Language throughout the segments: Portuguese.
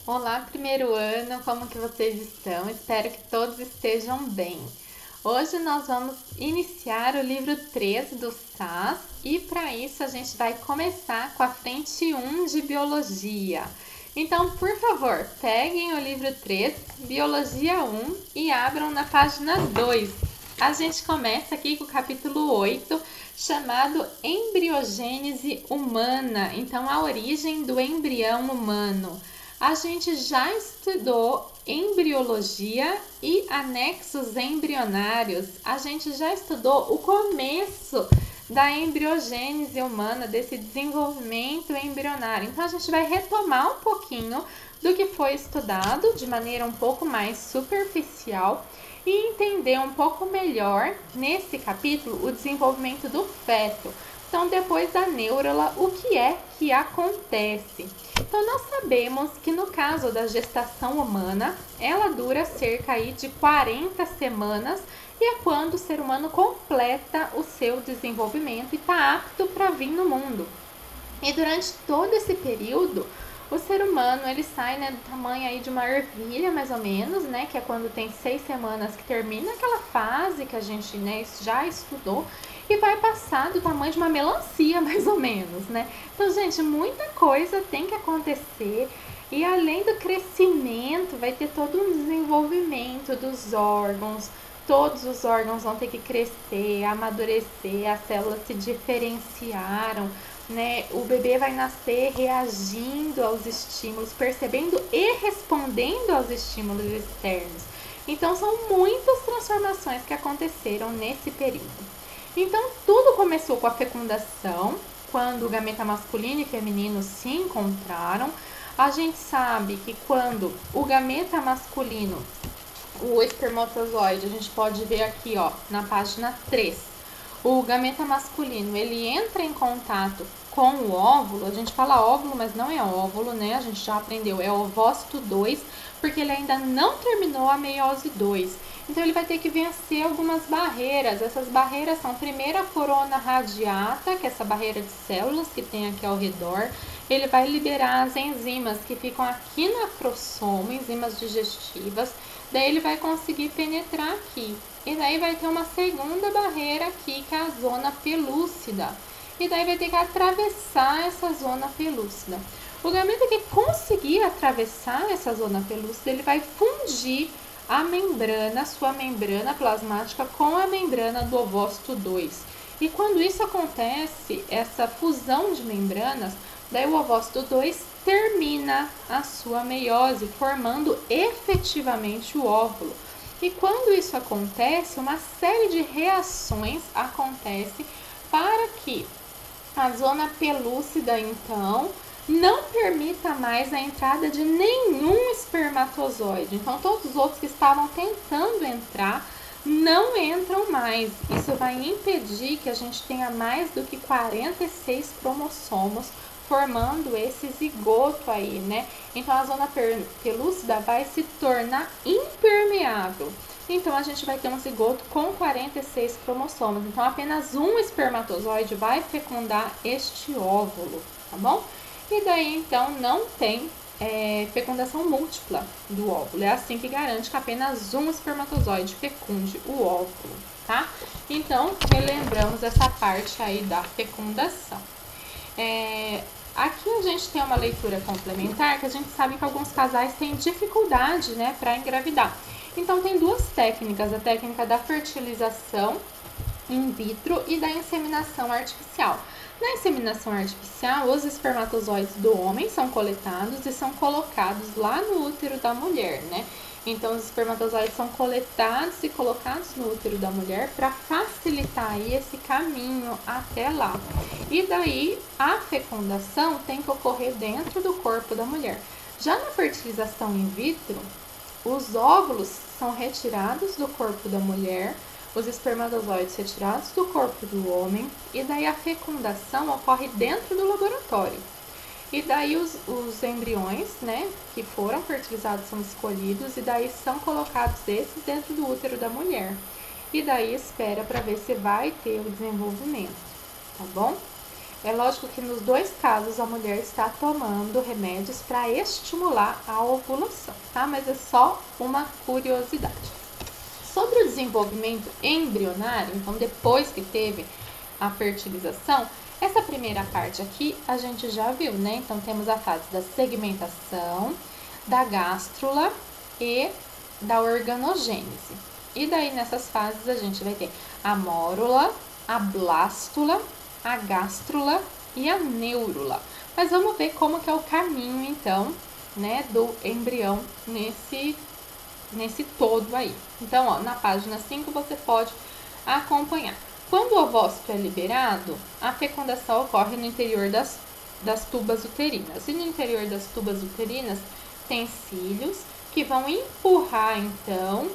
Olá, primeiro ano, como que vocês estão? Espero que todos estejam bem. Hoje nós vamos iniciar o livro 3 do SAS e para isso a gente vai começar com a frente 1 de Biologia. Então, por favor, peguem o livro 3, Biologia 1 e abram na página 2. A gente começa aqui com o capítulo 8, chamado Embriogênese Humana. Então, a origem do embrião humano. A gente já estudou embriologia e anexos embrionários. A gente já estudou o começo da embriogênese humana, desse desenvolvimento embrionário. Então, a gente vai retomar um pouquinho do que foi estudado de maneira um pouco mais superficial e entender um pouco melhor, nesse capítulo, o desenvolvimento do feto. Então, depois da neurula, o que é que acontece? Então, nós sabemos que no caso da gestação humana, ela dura cerca aí de 40 semanas e é quando o ser humano completa o seu desenvolvimento e está apto para vir no mundo. E durante todo esse período, o ser humano ele sai do tamanho aí de uma ervilha, mais ou menos, né? Que é quando tem 6 semanas que termina aquela fase que a gente já estudou e vai passar do tamanho de uma melancia, mais ou menos, né? Então, gente, muita coisa tem que acontecer e além do crescimento, vai ter todo um desenvolvimento dos órgãos. Todos os órgãos vão ter que crescer, amadurecer, as células se diferenciaram, né? O bebê vai nascer reagindo aos estímulos, percebendo e respondendo aos estímulos externos. Então, são muitas transformações que aconteceram nesse período. Então, tudo começou com a fecundação, quando o gameta masculino e feminino se encontraram. A gente sabe que quando o gameta masculino, o espermatozoide, a gente pode ver aqui, ó, na página 3, o gameta masculino, ele entra em contato com o óvulo. A gente fala óvulo, mas não é óvulo, né? A gente já aprendeu, é ovócito 2, porque ele ainda não terminou a meiose 2. Então, ele vai ter que vencer algumas barreiras. Essas barreiras são, primeiro, a corona radiata, que é essa barreira de células que tem aqui ao redor. Ele vai liberar as enzimas que ficam aqui no acrossomo, enzimas digestivas. Daí, ele vai conseguir penetrar aqui. E daí, vai ter uma segunda barreira aqui, que é a zona pelúcida. E daí, vai ter que atravessar essa zona pelúcida. O gameta que conseguir atravessar essa zona pelúcida, ele vai fundir a membrana, sua membrana plasmática com a membrana do ovócito 2. E quando isso acontece, essa fusão de membranas, daí o ovócito 2 termina a sua meiose, formando efetivamente o óvulo. E quando isso acontece, uma série de reações acontece para que a zona pelúcida, então, não permita mais a entrada de nenhum espermatozoide. Então, todos os outros que estavam tentando entrar não entram mais. Isso vai impedir que a gente tenha mais do que 46 cromossomos formando esse zigoto aí, né? Então, a zona pelúcida vai se tornar impermeável. Então, a gente vai ter um zigoto com 46 cromossomos. Então, apenas um espermatozoide vai fecundar este óvulo, tá bom? E daí, então, não tem fecundação múltipla do óvulo. É assim que garante que apenas um espermatozoide fecunde o óvulo, tá? Então, relembramos essa parte aí da fecundação. Aqui a gente tem uma leitura complementar que a gente sabe que alguns casais têm dificuldade, né, para engravidar. Então, tem duas técnicas, a técnica da fertilização in vitro e da inseminação artificial. Na inseminação artificial, os espermatozoides do homem são coletados e são colocados lá no útero da mulher, né? Então, os espermatozoides são coletados e colocados no útero da mulher para facilitar aí esse caminho até lá. E daí, a fecundação tem que ocorrer dentro do corpo da mulher. Já na fertilização in vitro, os óvulos são retirados do corpo da mulher, os espermatozoides retirados do corpo do homem, e daí a fecundação ocorre dentro do laboratório. E daí os embriões, né, que foram fertilizados são escolhidos e daí são colocados esses dentro do útero da mulher. E daí espera para ver se vai ter o desenvolvimento, tá bom? É lógico que nos dois casos a mulher está tomando remédios para estimular a ovulação, tá? Mas é só uma curiosidade. Sobre o desenvolvimento embrionário, então depois que teve a fertilização, essa primeira parte aqui a gente já viu, né? Então temos a fase da segmentação, da gástrula e da organogênese. E daí nessas fases a gente vai ter a mórula, a blástula, a gástrula e a neurula. Mas vamos ver como que é o caminho então, né, do embrião nesse todo aí. Então, ó, na página 5 você pode acompanhar. Quando o ovócito é liberado, a fecundação ocorre no interior das tubas uterinas. E no interior das tubas uterinas tem cílios que vão empurrar, então,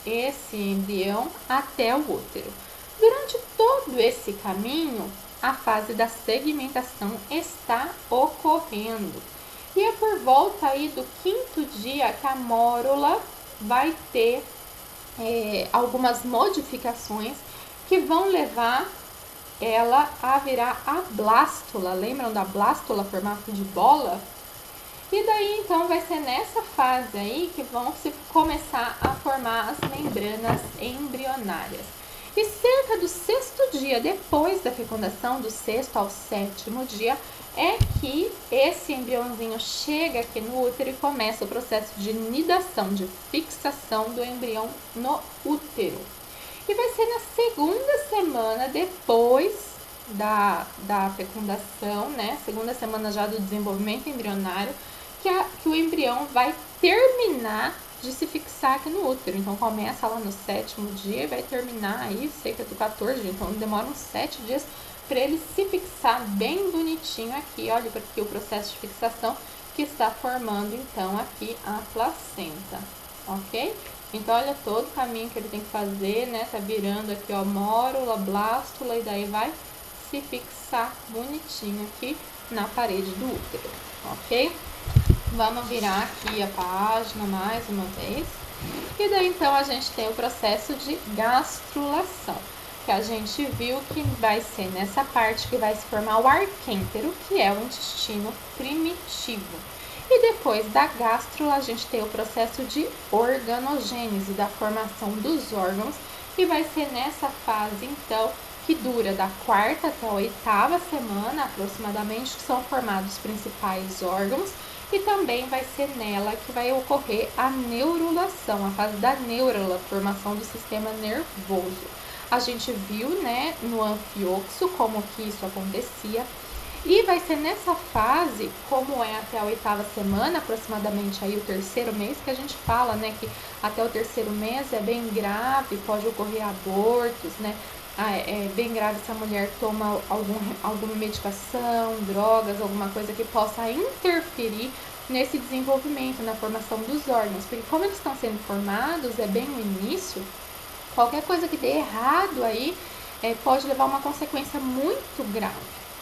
esse embrião até o útero. Durante todo esse caminho, a fase da segmentação está ocorrendo. E é por volta aí do 5º dia que a mórula vai ter algumas modificações que vão levar ela a virar a blástula. Lembram da blástula, formato de bola? E daí, então, vai ser nessa fase aí que vão se começar a formar as membranas embrionárias. E cerca do 6º dia depois da fecundação, do 6º ao 7º dia, é que esse embriãozinho chega aqui no útero e começa o processo de nidação, de fixação do embrião no útero. E vai ser na 2ª semana depois da fecundação, né? 2ª semana já do desenvolvimento embrionário, que o embrião vai terminar de se fixar aqui no útero. Então, começa lá no 7º dia e vai terminar aí cerca do 14 dia. Então, demora uns 7 dias para ele se fixar bem bonitinho aqui. Olha para aqui o processo de fixação que está formando, então, aqui a placenta, ok? Então, olha todo o caminho que ele tem que fazer, né? Tá virando aqui, ó, mórula, blástula, e daí vai se fixar bonitinho aqui na parede do útero, ok? Vamos virar aqui a página mais uma vez. E daí, então, a gente tem o processo de gastrulação, que a gente viu que vai ser nessa parte que vai se formar o arquêntero, que é o intestino primitivo. E depois da gástrula, a gente tem o processo de organogênese, da formação dos órgãos, e vai ser nessa fase, então, que dura da 4ª até a 8ª semana, aproximadamente, que são formados os principais órgãos, e também vai ser nela que vai ocorrer a neurulação, a fase da neurula, formação do sistema nervoso. A gente viu, né, no anfioxo como que isso acontecia. E vai ser nessa fase, como é até a 8ª semana, aproximadamente aí o 3º mês, que a gente fala, né, que até o 3º mês é bem grave, pode ocorrer abortos, né, é bem grave se a mulher toma alguma medicação, drogas, alguma coisa que possa interferir nesse desenvolvimento, na formação dos órgãos, porque como eles estão sendo formados, é bem no início, qualquer coisa que dê errado aí pode levar a uma consequência muito grave,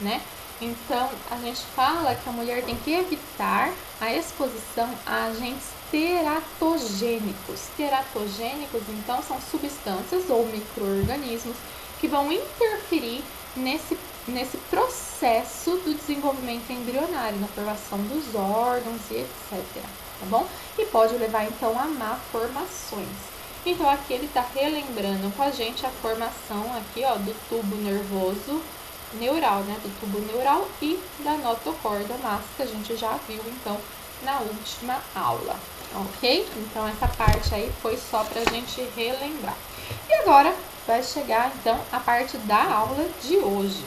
né? Então, a gente fala que a mulher tem que evitar a exposição a agentes teratogênicos. Teratogênicos, então, são substâncias ou micro-organismos que vão interferir nesse processo do desenvolvimento embrionário, na formação dos órgãos e etc. Tá bom? E pode levar, então, a malformações. Então, aqui ele está relembrando com a gente a formação aqui, ó, do tubo nervoso neural, né, do tubo neural e da notocorda massa, que a gente já viu, então, na última aula, ok? Então, essa parte aí foi só pra gente relembrar. E agora, vai chegar, então, a parte da aula de hoje,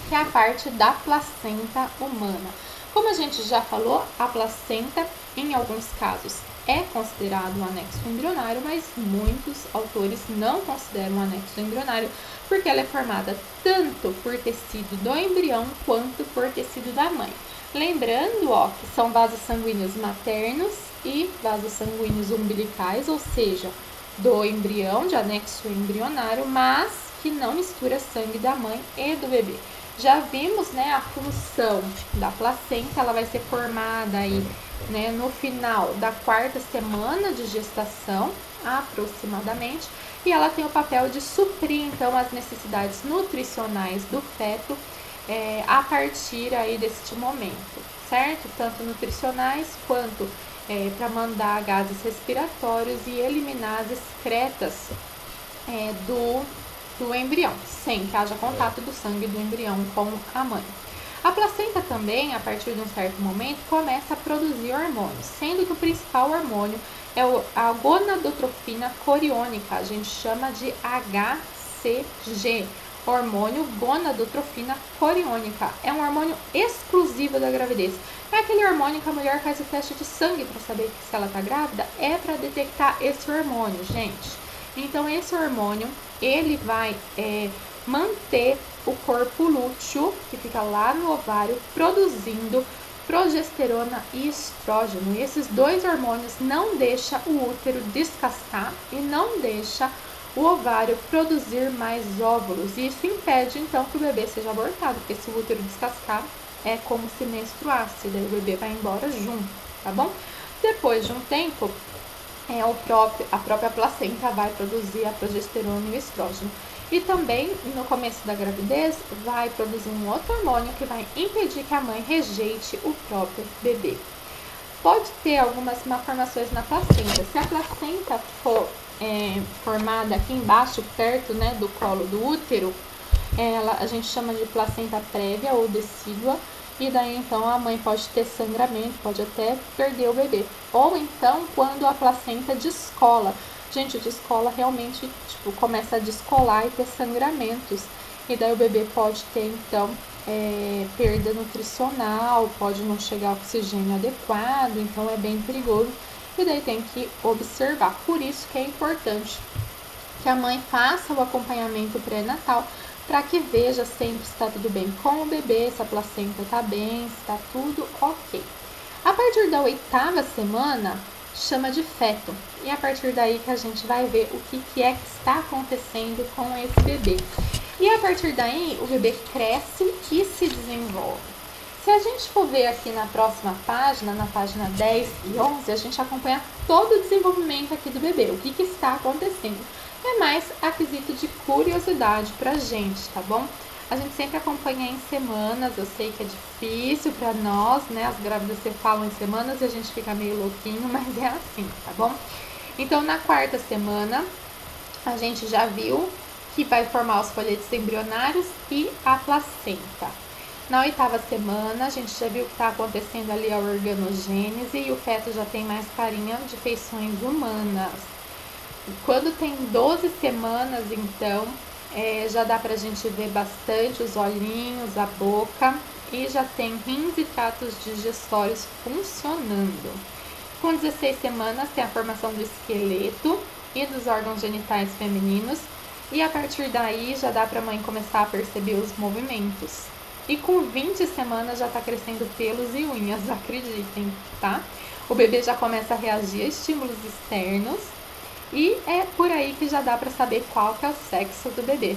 que é a parte da placenta humana. Como a gente já falou, a placenta, em alguns casos, é considerado um anexo embrionário, mas muitos autores não consideram um anexo embrionário, porque ela é formada tanto por tecido do embrião quanto por tecido da mãe. Lembrando, ó, que são vasos sanguíneos maternos e vasos sanguíneos umbilicais, ou seja, do embrião, de anexo embrionário, mas que não mistura sangue da mãe e do bebê. Já vimos, né, a função da placenta, ela vai ser formada aí, né, no final da 4ª semana de gestação, aproximadamente, e ela tem o papel de suprir, então, as necessidades nutricionais do feto a partir aí deste momento, certo? Tanto nutricionais quanto para mandar gases respiratórios e eliminar as excretas do embrião, sem que haja contato do sangue do embrião com a mãe. A placenta também, a partir de um certo momento, começa a produzir hormônios, sendo que o principal hormônio é a gonadotrofina coriônica, a gente chama de HCG, hormônio gonadotrofina coriônica. É um hormônio exclusivo da gravidez. É aquele hormônio que a mulher faz o teste de sangue para saber se ela está grávida, é para detectar esse hormônio, gente. Então, esse hormônio, ele vai manter o corpo lúteo, que fica lá no ovário, produzindo progesterona e estrógeno. E esses dois hormônios não deixam o útero descascar e não deixam o ovário produzir mais óvulos. E isso impede, então, que o bebê seja abortado, porque se o útero descascar, é como se menstruasse, daí o bebê vai embora junto, tá bom? Depois de um tempo, a própria placenta vai produzir a progesterona e o estrógeno. E também, no começo da gravidez, vai produzir um outro hormônio que vai impedir que a mãe rejeite o próprio bebê. Pode ter algumas malformações na placenta. Se a placenta for formada aqui embaixo, perto, né, do colo do útero, a gente chama de placenta prévia ou decídua. E daí, então, a mãe pode ter sangramento, pode até perder o bebê. Ou então, quando a placenta descola. Gente, descola realmente, começa a descolar e ter sangramentos. E daí o bebê pode ter, então, perda nutricional, pode não chegar oxigênio adequado, então é bem perigoso. E daí tem que observar. Por isso que é importante que a mãe faça o acompanhamento pré-natal, para que veja sempre se está tudo bem com o bebê, se a placenta está bem, se está tudo ok. A partir da 8ª semana, chama de feto. E a partir daí que a gente vai ver o que é que está acontecendo com esse bebê. E a partir daí, o bebê cresce e se desenvolve. Se a gente for ver aqui na próxima página, na página 10 e 11, a gente acompanha todo o desenvolvimento aqui do bebê, o que está acontecendo. É mais aquisito de curiosidade pra gente, tá bom? A gente sempre acompanha em semanas, eu sei que é difícil pra nós, né? As grávidas se falam em semanas e a gente fica meio louquinho, mas é assim, tá bom? Então, na 4ª semana, a gente já viu que vai formar os folhetos embrionários e a placenta. Na 8ª semana, a gente já viu que está acontecendo ali a organogênese e o feto já tem mais carinha de feições humanas. Quando tem 12 semanas, então, já dá pra gente ver bastante os olhinhos, a boca e já tem rins e tratos digestórios funcionando. Com 16 semanas tem a formação do esqueleto e dos órgãos genitais femininos e a partir daí já dá pra mãe começar a perceber os movimentos. E com 20 semanas já tá crescendo pelos e unhas, acreditem, tá? O bebê já começa a reagir a estímulos externos. E é por aí que já dá para saber qual que é o sexo do bebê.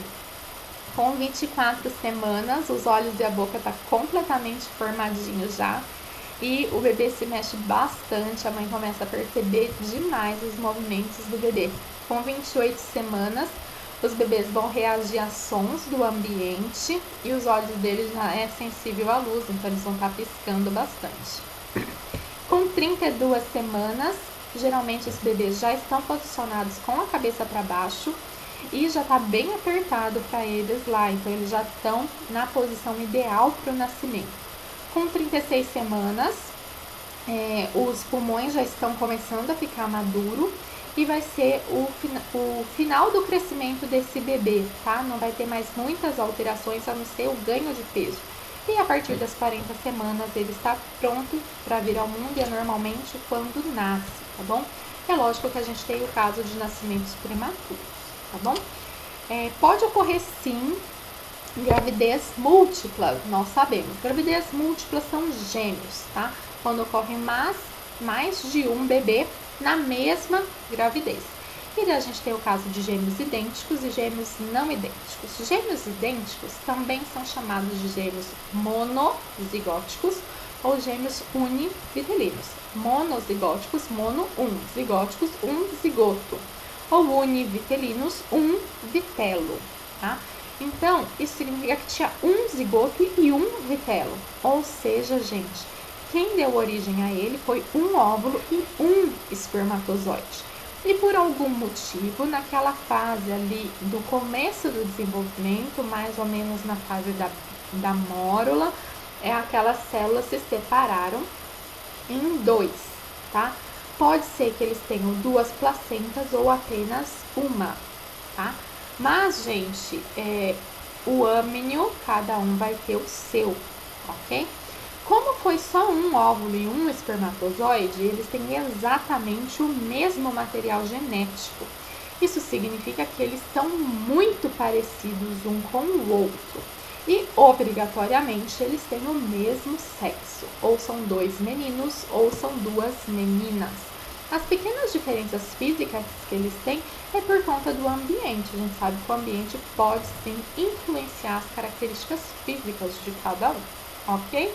Com 24 semanas, os olhos e a boca tá completamente formadinhos já. E o bebê se mexe bastante, a mãe começa a perceber demais os movimentos do bebê. Com 28 semanas, os bebês vão reagir a sons do ambiente e os olhos deles já é sensível à luz, então eles vão estar piscando bastante. Com 32 semanas, geralmente os bebês já estão posicionados com a cabeça para baixo e já está bem apertado para eles lá, então eles já estão na posição ideal para o nascimento. Com 36 semanas, os pulmões já estão começando a ficar maduro e vai ser o final do crescimento desse bebê, tá? Não vai ter mais muitas alterações a não ser o ganho de peso. E a partir das 40 semanas ele está pronto para vir ao mundo e é normalmente quando nasce, tá bom? É lógico que a gente tem o caso de nascimentos prematuros, tá bom? Pode ocorrer sim gravidez múltipla, nós sabemos. Gravidez múltipla são gêmeos, tá? Quando ocorre mais de um bebê na mesma gravidez. E daí a gente tem o caso de gêmeos idênticos e gêmeos não idênticos. Gêmeos idênticos também são chamados de gêmeos monozigóticos ou gêmeos univitelinos. Monozigóticos, zigóticos, zigoto. Ou univitelinos, vitelo, tá? Então, isso significa que tinha um zigoto e um vitelo. Ou seja, gente, quem deu origem a ele foi um óvulo e um espermatozoide. E por algum motivo, naquela fase ali do começo do desenvolvimento, mais ou menos na fase da mórula, aquelas células se separaram em dois, tá? Pode ser que eles tenham duas placentas ou apenas uma, tá? Mas, gente, o âmnio, cada um vai ter o seu, ok? Como foi só um óvulo e um espermatozoide, eles têm exatamente o mesmo material genético. Isso significa que eles são muito parecidos um com o outro. E, obrigatoriamente, eles têm o mesmo sexo. Ou são dois meninos ou são duas meninas. As pequenas diferenças físicas que eles têm é por conta do ambiente. A gente sabe que o ambiente pode sim influenciar as características físicas de cada um, ok?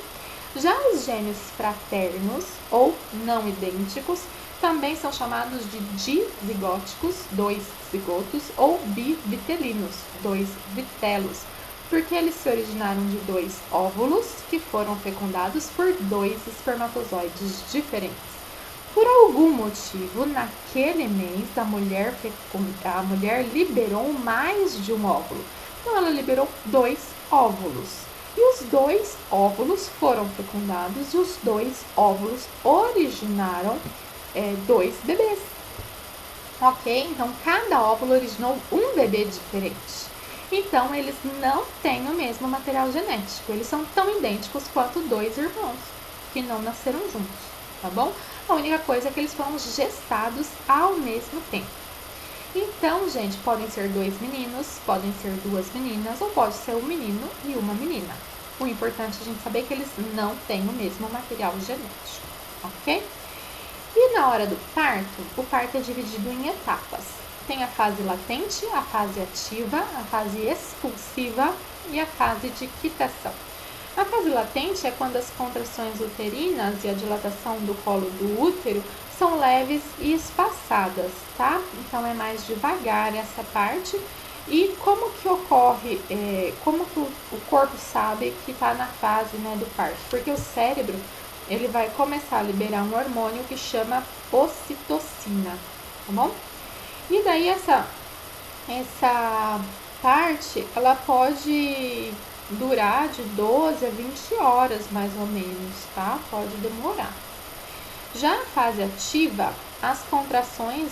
Já os gêmeos fraternos ou não idênticos também são chamados de dizigóticos, dois zigotos, ou bivitelinos, dois vitelos, porque eles se originaram de dois óvulos que foram fecundados por dois espermatozoides diferentes. Por algum motivo, naquele mês, a mulher liberou mais de um óvulo. Então, ela liberou dois óvulos. E os dois óvulos foram fecundados e os dois óvulos originaram dois bebês. Ok? Então, cada óvulo originou um bebê diferente. Então, eles não têm o mesmo material genético. Eles são tão idênticos quanto dois irmãos que não nasceram juntos, tá bom? A única coisa é que eles foram gestados ao mesmo tempo. Então, gente, podem ser dois meninos, podem ser duas meninas ou pode ser um menino e uma menina. O importante é a gente saber que eles não têm o mesmo material genético, ok? E na hora do parto, o parto é dividido em etapas. Tem a fase latente, a fase ativa, a fase expulsiva e a fase de quitação. A fase latente é quando as contrações uterinas e a dilatação do colo do útero são leves e espaçadas, tá? Então é mais devagar essa parte. E como que ocorre, como que o corpo sabe que está na fase, né, do parto? Porque o cérebro, ele vai começar a liberar um hormônio que chama ocitocina, tá bom? E daí essa parte, ela pode durar de 12 a 20 horas, mais ou menos, tá? Pode demorar. Já a fase ativa, as contrações,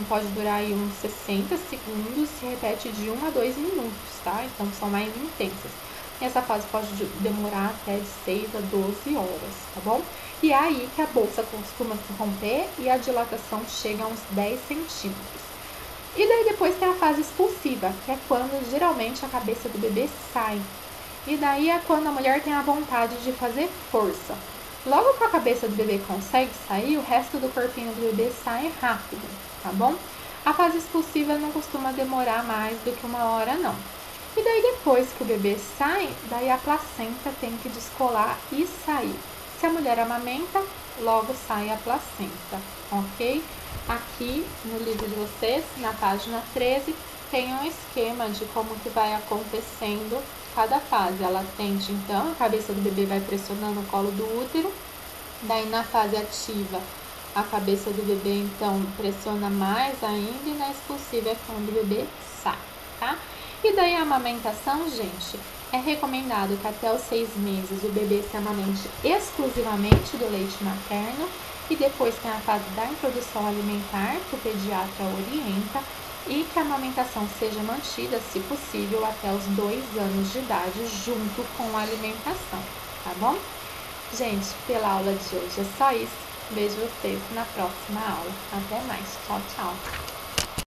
pode durar aí uns 60 segundos, se repete de 1 a 2 minutos, tá? Então, são mais intensas. Essa fase pode demorar até de 6 a 12 horas, tá bom? E é aí que a bolsa costuma se romper e a dilatação chega a uns 10 centímetros. E daí depois tem a fase expulsiva, que é quando geralmente a cabeça do bebê sai. E daí é quando a mulher tem a vontade de fazer força. Logo que a cabeça do bebê consegue sair, o resto do corpinho do bebê sai rápido, tá bom? A fase expulsiva não costuma demorar mais do que 1 hora, não. E daí depois que o bebê sai, daí a placenta tem que descolar e sair. Se a mulher amamenta, logo sai a placenta, ok? Aqui no livro de vocês, na página 13, tem um esquema de como que vai acontecendo cada fase. A latente, então, a cabeça do bebê vai pressionando o colo do útero. Daí, na fase ativa, a cabeça do bebê, então, pressiona mais ainda. E na expulsiva é quando o bebê sai, tá? E daí, a amamentação, gente, é recomendado que até os 6 meses o bebê se amamente exclusivamente do leite materno. E depois tem a fase da introdução alimentar, que o pediatra orienta. E que a amamentação seja mantida, se possível, até os 2 anos de idade, junto com a alimentação, tá bom? Gente, pela aula de hoje é só isso. Vejo vocês na próxima aula. Até mais. Tchau, tchau.